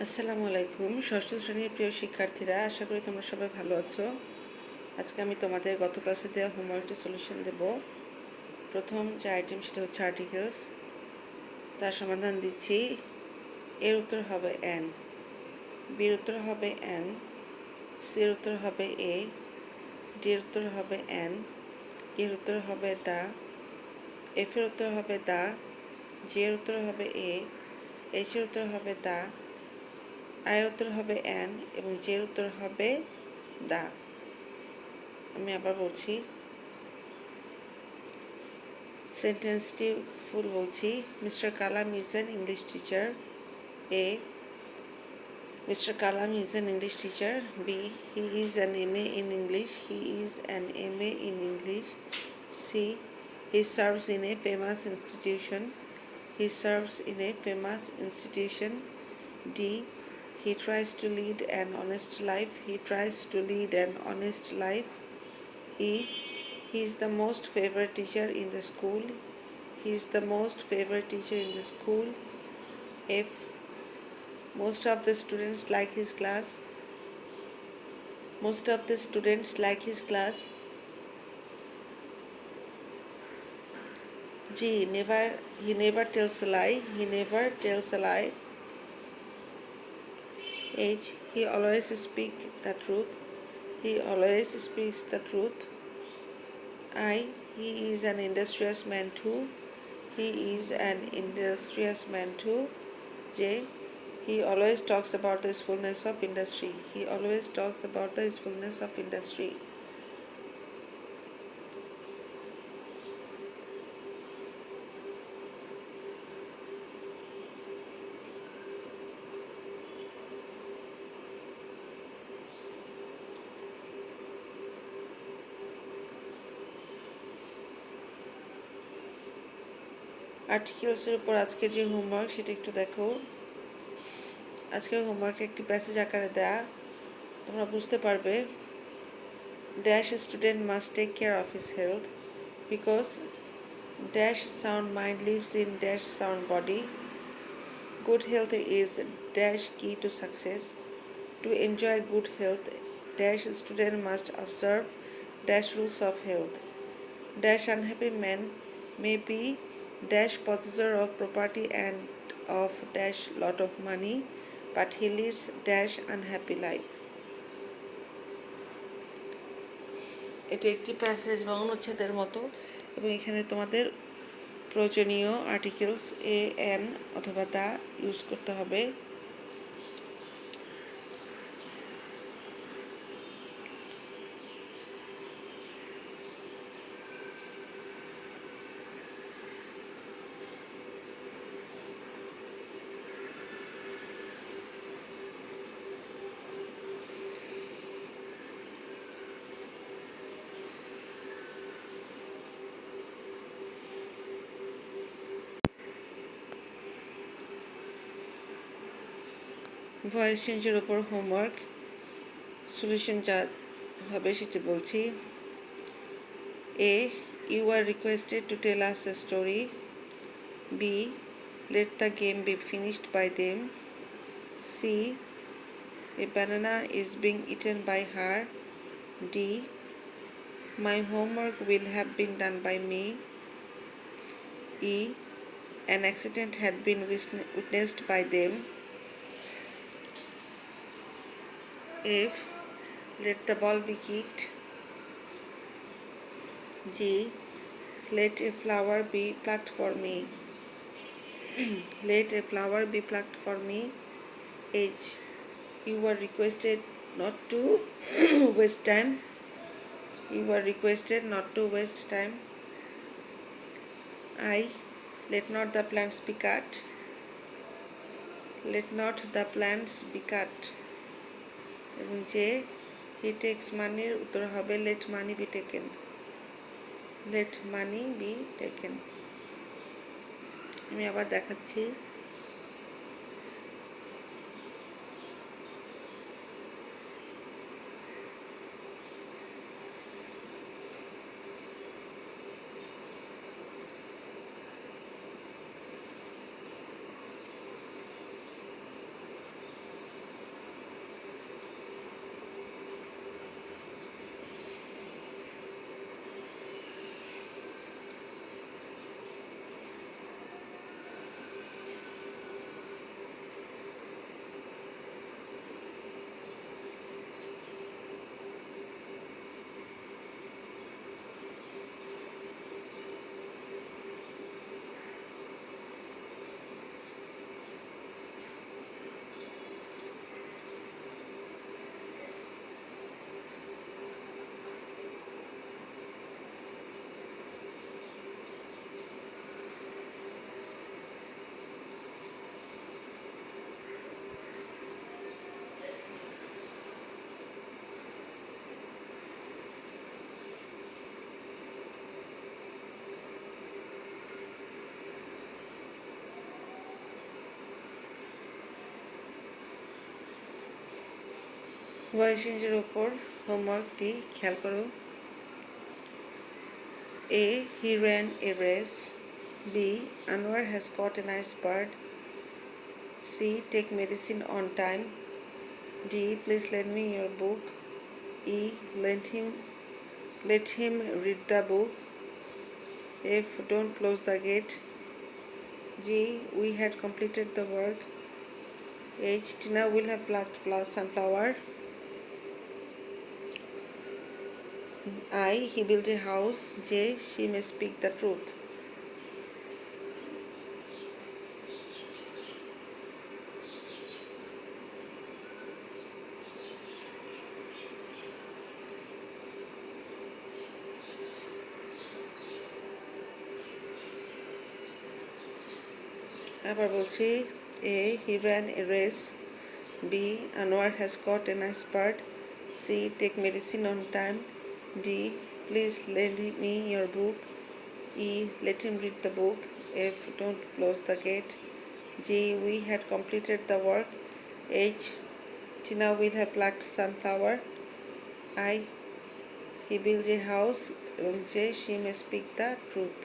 আসসালামু আলাইকুম। ষষ্ঠ শ্রেণীর প্রিয় শিক্ষার্থীরা, আশা করি তোমরা সবাই ভালো আছো। আজকে আমি তোমাদের গত ক্লাসে দেওয়া হোমওয়ার্কটির সলিউশন দেব। প্রথম যে আইটেম সেটা হচ্ছে আর্টিকেলস, তার সমাধান দিচ্ছি। এর উত্তর হবে এন, বির উত্তর হবে এন, সির উত্তর হবে এ, ডির উত্তর হবে এন, এর উত্তর হবে দা, এফ এর উত্তর হবে দা, জি এর উত্তর হবে এ, এইচ এর উত্তর হবে দা, আই এর উত্তর হবে এন এবং জে এর উত্তর হবে দা। আমি আবার বলছি, সেন্টেন্সটি ফুল বলছি। Mister Kalam is an English teacher. A, mister Kalam is an English teacher. B, he is an MA in English. He is an MA in English. C, he serves in a famous institution. He serves in a famous institution. D, he tries to lead an honest life. He tries to lead an honest life. E, he is the most favorite teacher in the school. He is the most favorite teacher in the school. F, most of the students like his class. Most of the students like his class. G, he never tells a lie. He never tells a lie. H, he always speaks the truth. He always speaks the truth. I, he is an industrious man too. He is an industrious man too. J, he always talks about the usefulness of industry. He always talks about the usefulness of industry. আর্টিকেলসের উপর আজকের যে homework সেটা একটু দেখো। আজকের হোমওয়ার্কটা একটি passage আকারে দেয়া, তোমরা বুঝতে পারবে। Dash student must take care of his health because dash sound mind lives in dash sound body. Good health is dash key to success. To enjoy good health dash student must observe dash rules of health. Dash unhappy man may be dash possessor of property and of dash lot of money, but he leads dash unhappy life. এটি একটি passage বা অনুচ্ছেদের মতো এবং এখানে তোমাদের প্রয়োজনীয় articles এ, N অথবা দা use করতে হবে। ভয়েস চেঞ্জের উপর হোমওয়ার্ক সলিউশন যা হবে সেটি বলছি। এ, you are requested to tell us a story. B, let the game be finished by them. C, a banana is being eaten by her. D, my homework will have been done by me. E, an accident had been witnessed by them. F, let the ball be kicked. G, let a flower be plucked for me. Let a flower be plucked for me. H, you are requested not to waste time. You are requested not to waste time. I, let not the plants be cut. Let not the plants be cut. এবং যে he takes money উত্তর হবে let money be taken. Let money be taken. আমি আবার দেখাচ্ছি। Voice চেঞ্জের ওপর হোমওয়ার্কটি খেয়াল করো। A. He ran a race. B. Anwar has caught a nice bird. C. Take medicine on time. D. Please lend me your book. E. Let him read the book. F. Don't close the gate. G. We had completed the work. H. Tina will have plucked sunflower. I. He built a house. J. She may speak the truth. আবার বলছি, A. He ran a race. B. Anwar has caught a nice bird. C. Take medicine on time. D. Please lend me your book. E. Let him read the book. F. Don't close the gate. G. We had completed the work. H. Tina will have plucked sunflower. I. He built a house. এবং J. She may speak the truth.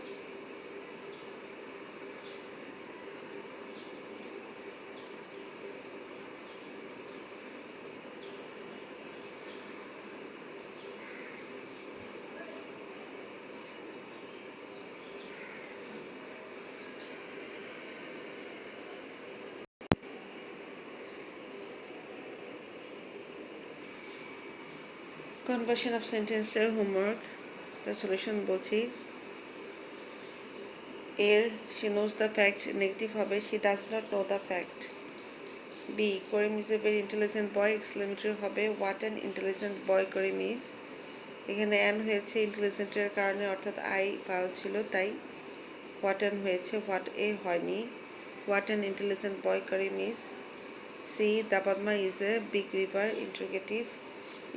Conversion of sentence homework. The solution বলছি, এর she knows the fact negative হবে she does not know the fact. B. Karim is a very intelligent boy exclamatory হবে what an intelligent boy Karim is. এখানে an হয়েছে ইন্টেলিজেন্টের কারণে অর্থাৎ I পাওয়া ছিল তাই হোয়াট অ্যান হয়েছে হোয়াট এ হয়নি what an intelligent boy Karim is. C. The Padma is a big river interrogative.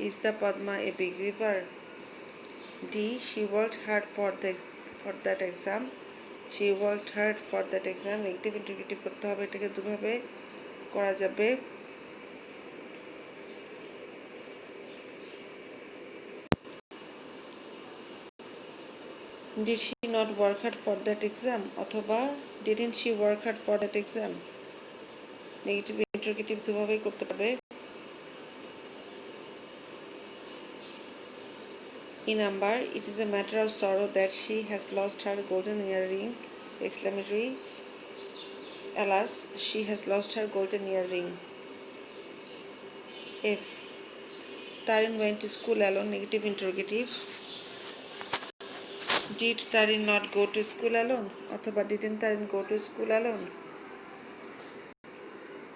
Is the Padma a big river? D. She worked hard for that exam. She worked hard for that exam. Negative interrogative করতে হবে, এটাকে দুভাবে করা যাবে। Did she not work hard for that exam? অথবা didn't she work hard for that exam? Negative interrogative দুভাবেই করতে পারবে। In number, it is a matter of sorrow that she has lost her golden earring! Exclamatory. Alas, she has lost her golden earring. F. Tarin went to school alone. Negative interrogative. Did Tarin not go to school alone? অথবা didn't Tarin go to school alone?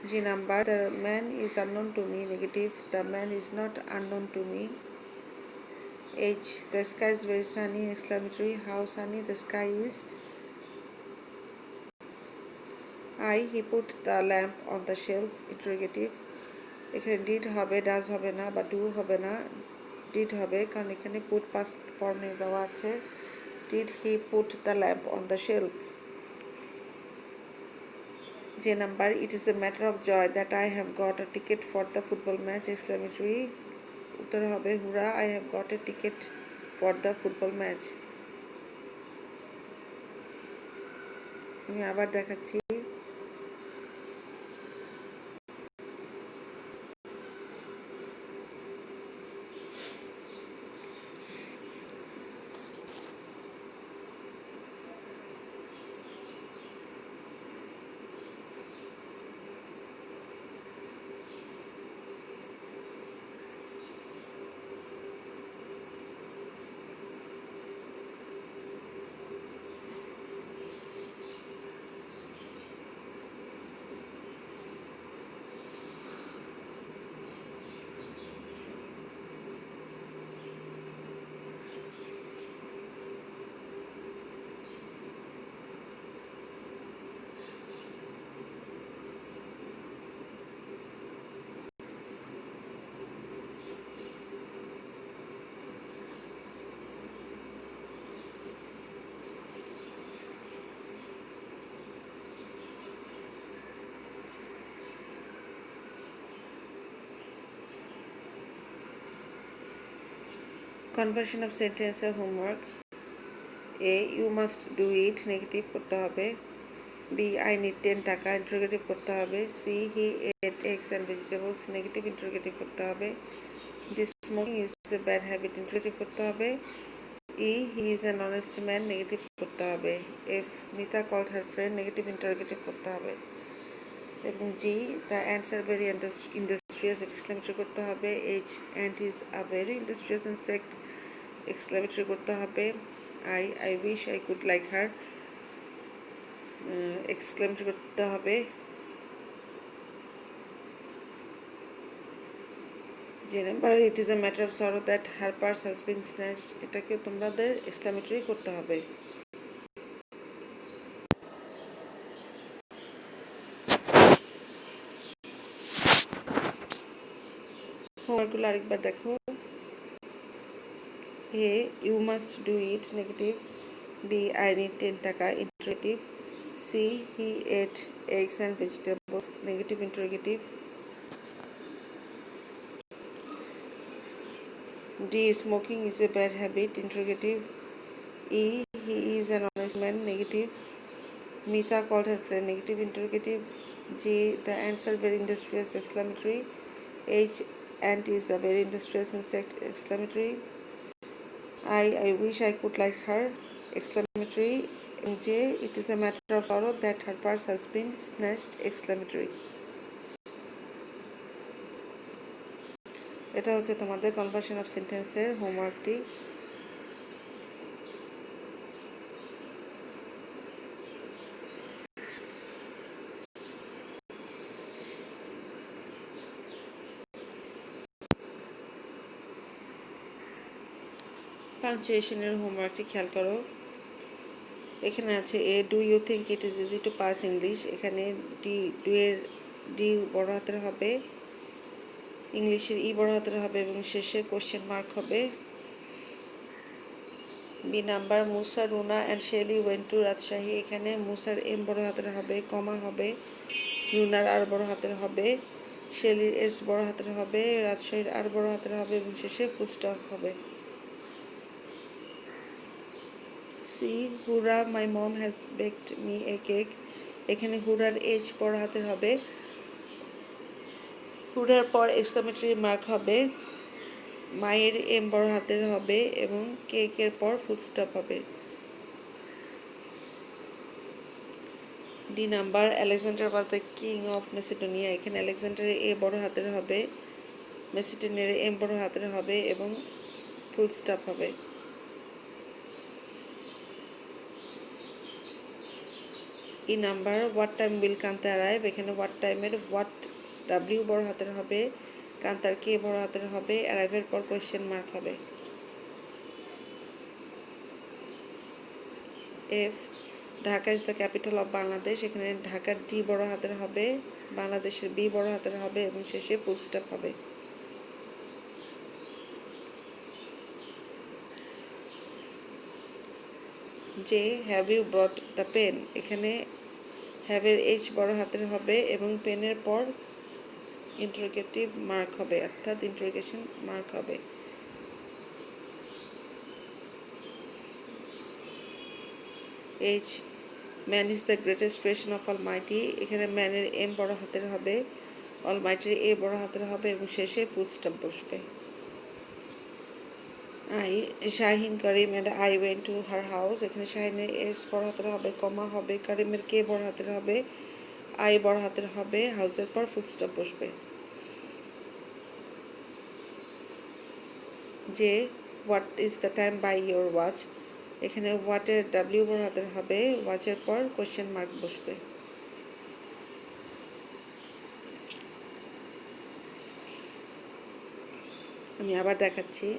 G number. The man is unknown to me. Negative. The man is not unknown to me. H. The sky is very sunny! Exclamatory. How sunny the sky is! I. He put the lamp on the shelf. Interrogative. এখানে did হবে, does হবে না বা do হবে না, did হবে কারণ এখানে পুট পাস্ট ফর্মে দেওয়া আছে। Did he put the lamp on the shelf? যে number, it is a matter of joy that I have got a ticket for the football match! Exclamatory. উত্তর হবে hurrah, I have got a ticket for the football match. আমি আবার দেখাচ্ছি। Conversion of সেন্টেন্সের homework. A, you must do it, negative করতে হবে। B, I need 10 টাকা, interrogative করতে হবে। C, he ate eggs and vegetables, negative interrogative করতে হবে। D, smoking is a bad habit, interrogative করতে হবে। E, he is an honest man, negative করতে হবে। F, Mita called her friend, negative interrogative করতে হবে। এবং G, the ants are very industrious, exclamatory করতে হবে। H, ant is a very industrious insect, exclamatory করতে হবে। I wish I could like her, exclamatory করতে হবে। যে number, it is a matter of sorrow that her purse has been snatched, এটাকে তোমাদের exclamatory করতে হবে। হোমওয়ার্কগুলো আরেকবার দেখো। A, you must do it, negative. B, I need 10 টাকা, interrogative. C, he ate eggs and vegetables, negative interrogative. D, smoking is a bad habit, interrogative. E, he is an honest man, negative. Mita called her friend, negative interrogative. J, the ants are very industrious, exclamatory. H, ant is a very industrious insect, exclamatory. I wish I could like her, exclamatory. J, it is a matter of sorrow that her purse has been snatched, exclamatory. এটা হচ্ছে তোমাদের conversion of সেন্টেন্সের হোমওয়ার্কটি। পাংচুয়েশনের হোমওয়ার্কটি খেয়াল করো। এখানে আছে A, do you think it is easy to pass English, এখানে D, do এর ডি বড় হাতের হবে, ইংলিশের ই বড় হাতের হবে এবং শেষে কোশ্চেন মার্ক হবে। B number, Musa, Runa and Shelly went to Rajshahi, এখানে মুসার এম বড় হাতের হবে, কমা হবে, রুনার আর বড় হাতের হবে, শেলির এস বড় হাতের হবে, রাজশাহীর আর বড় হাতের হবে এবং শেষে ফুল স্টপ হবে। C, Hura, my mom has baked me a cake, এখানে হুরার এইচ বড় হাতের হবে, হুরার পর এক্সক্লেমেটরি মার্ক হবে, মায়ের এম বড় হাতের হবে এবং কেকের পর ফুল স্টপ হবে। D number, Alexander was the king of Macedonia, এখানে আলেকজান্ডারের এ বড় হাতের হবে, মেসিডোনিয়ার এম বড় হাতের হবে এবং ফুল স্টপ হবে। E number, what time will Kanta arrive, এখানে হোয়াট টাইমের হোয়াট ডাব্লিউ বড় হাতের হবে, কান্তার কে বড় হাতের হবে, অ্যারাইভের পর কোয়েশ্চেন মার্ক হবে। F, Dhaka is the capital of Bangladesh, এখানে ঢাকার ডি বড় হাতের হবে, বাংলাদেশের বি বড় হাতের হবে এবং শেষে ফুল স্টপ হবে। যে, have you brought the pen, এখানে হ্যাভের এইচ বড় হাতের হবে এবং পেনের পর ইন্টারোগেটিভ মার্ক হবে, অর্থাৎ ইন্টারোগেশন মার্ক হবে। H, man is the greatest creation of Almighty, এখানে ম্যানের এম বড় হাতের হবে, অলমাইটির এ বড় হাতের হবে এবং শেষে ফুল স্টপ বসবে। I, Shahin, Karim and I went to her house, এখানে শাহিনের এস বড় হাতের হবে, কমা হবে, করিমের কে বড় হাতের হবে, আই বড় হাতের হবে, হাউসের পর ফুল স্টপ বসবে। যে, what is the time by your watch, এখানে হোয়াটের ডাব্লিউ বড় হাতের হবে, ওয়াচের পর কোয়েশ্চেন মার্ক বসবে। আমি আবার দেখাচ্ছি।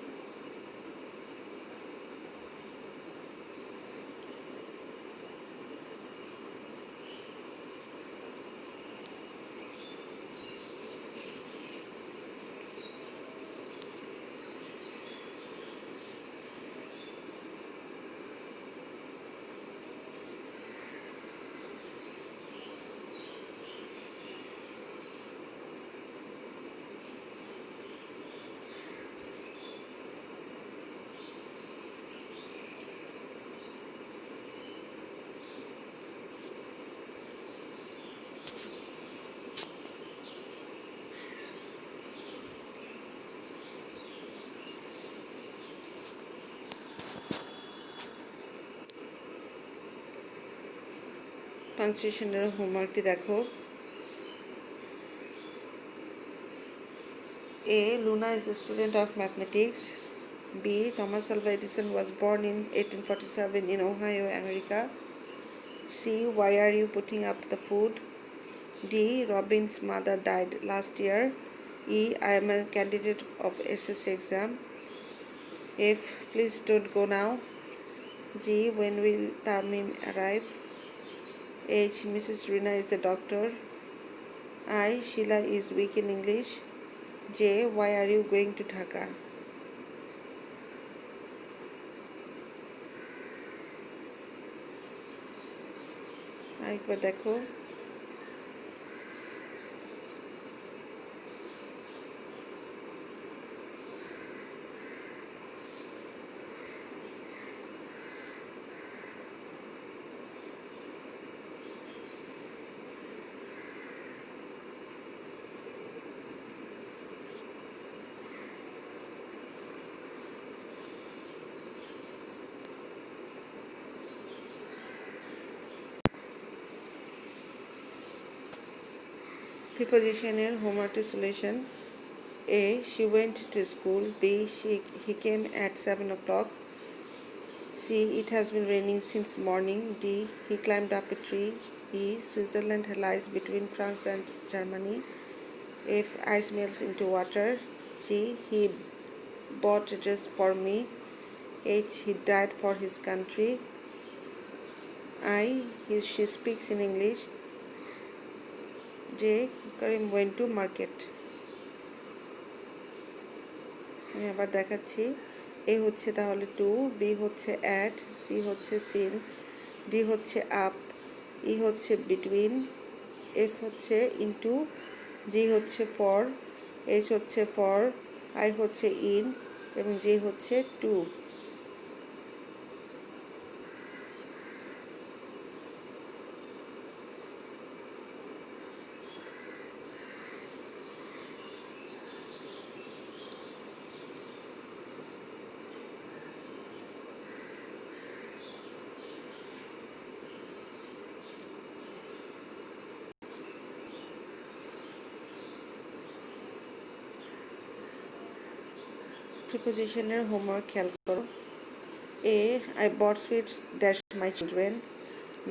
পাংচুয়েশনের হোমওয়ার্কটি দেখো। A. Luna is a student of mathematics. B. Thomas Alva Edison was born in 1847 in Ohio, America. C. Why are you putting up the food? D. Robin's mother died last year. E. I am a candidate of SSC exam. F. Please don't go now. G. When will Tamim arrive? H. Mrs. Rina is a doctor. I. Sheila is weak in English. J. Why are you going to Dhaka? আরেকবার দেখো। Prepositioner homework solution. A. She went to school. B. He came at 7 o'clock. C. It has been raining since morning. D. He climbed up a tree. E. Switzerland lies between France and Germany. F. Ice melts into water. G. He bought a dress for me. H. He died for his country. I. She speaks in English. J. Karim went to market. আমি আবার দেখাচ্ছি। এ হচ্ছে তাহলে two, B হচ্ছে at, C হচ্ছে since, D হচ্ছে up, ই হচ্ছে between, F হচ্ছে ইনটু, জি হচ্ছে ফর, এইচ হচ্ছে ফর, আই হচ্ছে ইন এবং জে হচ্ছে টু। প্রিপোজিশনের হোমওয়ার্ক খেয়াল করো। A. I bought sweets dash my children.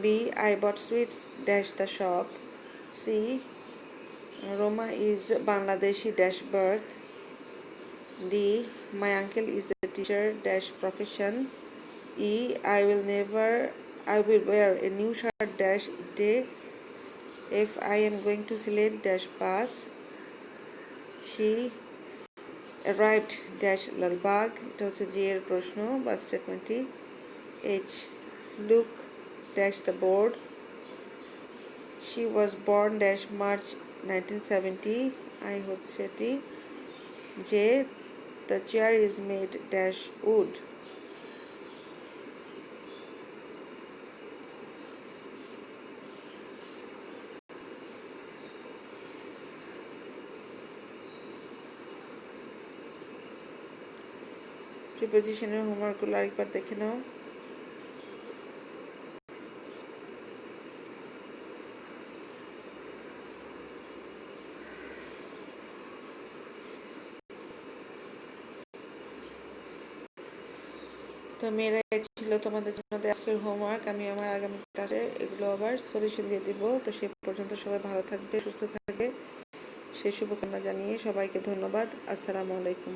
B. I bought sweets dash the shop. C. Roma is Bangladeshi dash birth. D. My uncle is a teacher dash profession. E. I will wear a new shirt dash day. F. I am going to Sylhet dash bus. She arrived dash Lalbagh, এটা হচ্ছে জি এর প্রশ্ন বা স্টেটমেন্টটি। H. Look dash the board. She was born dash March 1970. I হচ্ছে এটি। যে the chair is made dash wood. প্রিপোজিশনের হোমওয়ার্কগুলো আরেকবার দেখে নাও। তো মেয়েরা ছিল তোমাদের জন্য আজকের হোমওয়ার্ক। আমি আমার আগামী ক্লাসে এগুলো আবার সলিউশন দিয়ে দিব। তো সে পর্যন্ত সবাই ভালো থাকবে, সুস্থ থাকবে, সেই শুভকামনা জানিয়ে সবাইকে ধন্যবাদ। আসসালামু আলাইকুম।